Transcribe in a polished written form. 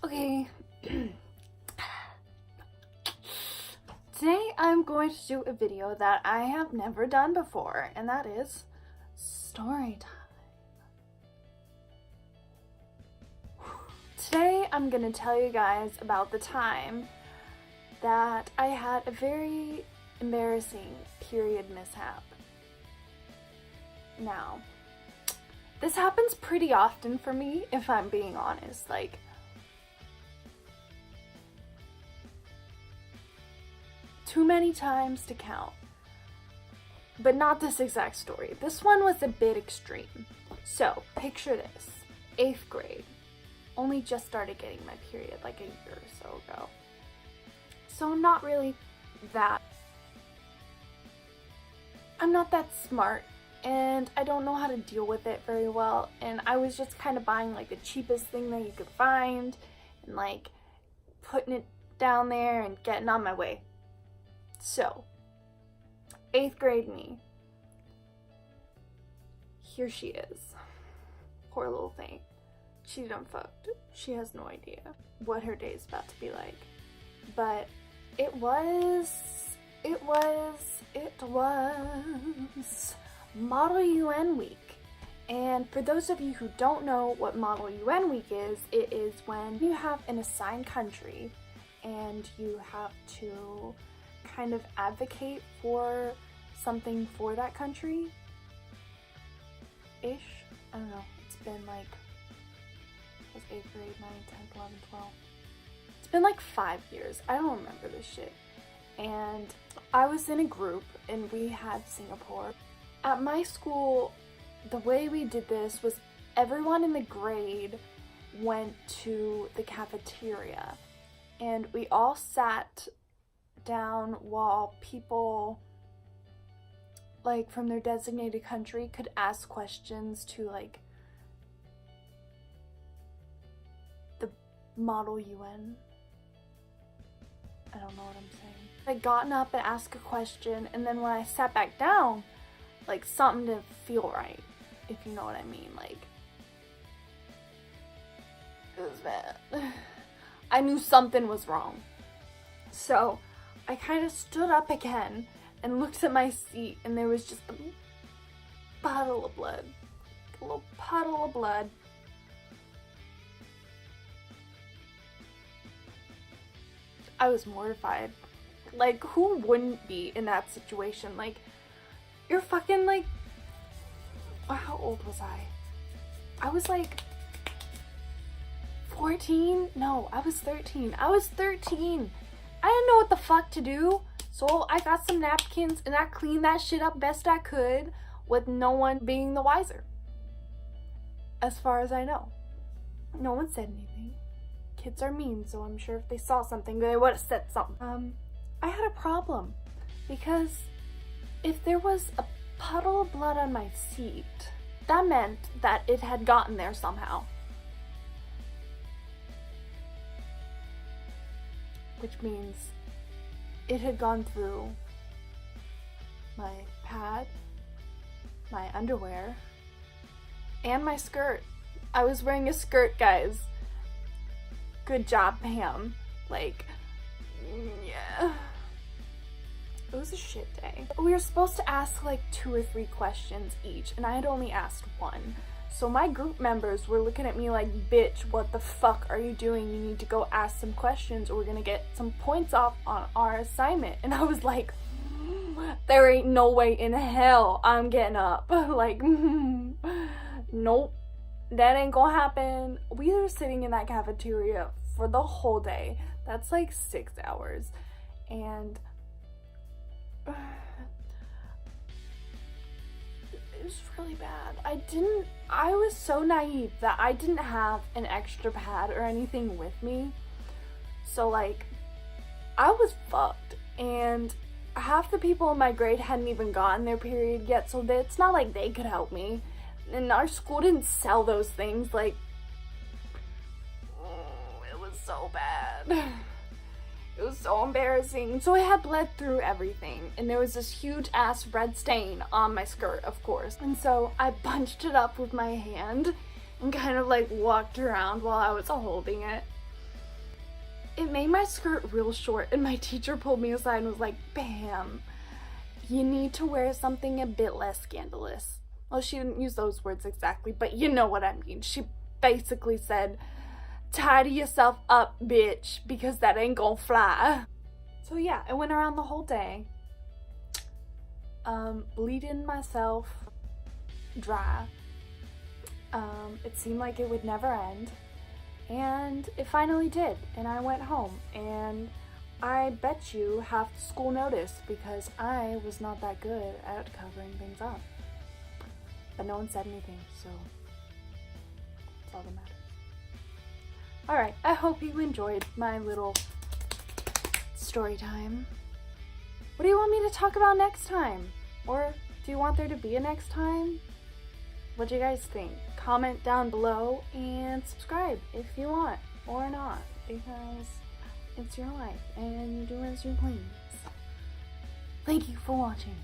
Okay. Today I'm going to do a video that I have never done before, and that is story time. Today I'm going to tell you guys about the time that I had a very embarrassing period mishap. Now, this happens pretty often for me, if I'm being honest. Like, too many times to count. But not this exact story. This one was a bit extreme. So, picture this. 8th grade. Only just started getting my period like a year or so ago. So I'm not really that... I'm not that smart, and I don't know how to deal with it very well, and I was just kind of buying like the cheapest thing that you could find, and like putting it down there and getting on my way. So, 8th grade me. Here she is. Poor little thing. She done fucked. She has no idea what her day is about to be like. But it was Model UN week. And for those of you who don't know what Model UN week is, it is when you have an assigned country and you have to kind of advocate for something for that country-ish. I don't know. It's been like, it was 8th grade, 9th, 10th, 11th, 12th. It's been like 5 years. I don't remember this shit. And I was in a group and we had Singapore. At my school, the way we did this was everyone in the grade went to the cafeteria and we all sat down while people like from their designated country could ask questions to like the Model UN. I don't know what I'm saying. I gotten up and asked a question, and then when I sat back down, like something didn't feel right, if you know what I mean. Like, it was bad. I knew something was wrong. So I kind of stood up again and looked at my seat, and there was just a puddle of blood. A little puddle of blood. I was mortified. Like, who wouldn't be in that situation? Like, you're fucking like... How old was I? I was like 14? No, I was 13. I was 13. I didn't know what the fuck to do. So I got some napkins and I cleaned that shit up best I could with no one being the wiser. As far as I know. No one said anything. Kids are mean, so I'm sure if they saw something, they would have said something. I had a problem because if there was a puddle of blood on my seat, that meant that it had gotten there somehow. Which means it had gone through my pad, my underwear, and my skirt. I was wearing a skirt, guys. Good job, Pam. Like, yeah. It was a shit day. We were supposed to ask like 2 or 3 questions each, and I had only asked 1. So my group members were looking at me like, bitch, what the fuck are you doing? You need to go ask some questions or we're gonna get some points off on our assignment. And I was like, there ain't no way in hell I'm getting up. Like, nope, that ain't gonna happen. We were sitting in that cafeteria for the whole day. That's like 6 hours. And it was really bad. I was so naive that I didn't have an extra pad or anything with me. So like, I was fucked. And half the people in my grade hadn't even gotten their period yet, so it's not like they could help me. And our school didn't sell those things. Like, it was so bad. It was so embarrassing. So it had bled through everything, and there was this huge ass red stain on my skirt, of course. And so I bunched it up with my hand and kind of like walked around while I was holding it. it made my skirt real short, and my teacher pulled me aside and was like, "Bam, you need to wear something a bit less scandalous." Well, she didn't use those words exactly, but you know what I mean. She basically said, "Tidy yourself up, bitch, because that ain't gonna fly." So yeah, I went around the whole day, bleeding myself dry. It seemed like it would never end, and it finally did, and I went home, and I bet you half the school noticed because I was not that good at covering things up. But no one said anything, so that's all that matters. Alright, I hope you enjoyed my little story time. What do you want me to talk about next time? Or do you want there to be a next time? What do you guys think? Comment down below and subscribe if you want or not, because it's your life and you do as you please. Thank you for watching.